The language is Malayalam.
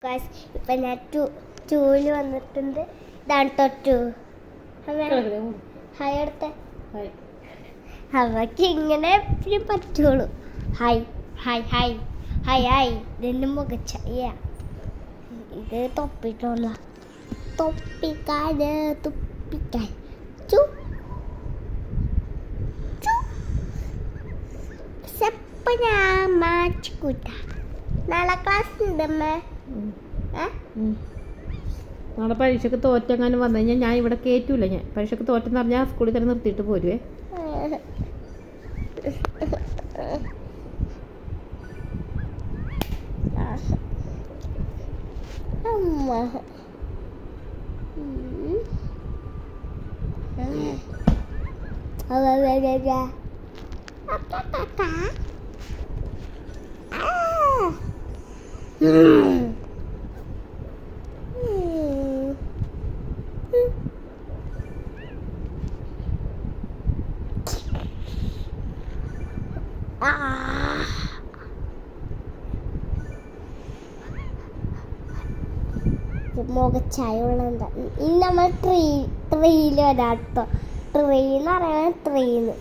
ഗൈസ് ഇപ്പം ഞാൻ ടൂല് വന്നിട്ടുണ്ട്. ഇതാണ് ടു. ഹായ് അടുത്ത അവർക്ക് ഇങ്ങനെ എപ്പോഴും പറ്റുള്ളൂ. Hi hi hi hi hi. ഇതിൻ്റെ മുഖച്ചയ്യ ഇത് തൊപ്പിട്ടുള്ള തൊപ്പിക്കാട് തുപ്പിക്കാൻ ചു മാച്ചിക്കൂട്ട. നാളെ ക്ലാസ് ഉണ്ടമ്മേ. നാളെ പരീക്ഷയ്ക്ക് തോറ്റെങ്ങാനും വന്നു കഴിഞ്ഞാൽ ഞാൻ ഇവിടെ കയറ്റൂല. ഞാൻ പരീക്ഷയ്ക്ക് തോറ്റെന്ന് പറഞ്ഞാൽ സ്കൂളിൽ തന്നെ നിർത്തിയിട്ട് പോരുവേ. മുഖച്ചായ ഉള്ളത്. ഇനി നമ്മൾ ട്രീയിൽ വരാട്ടോ. ട്രീ എന്ന് പറയുന്നത് ട്രീന്ന്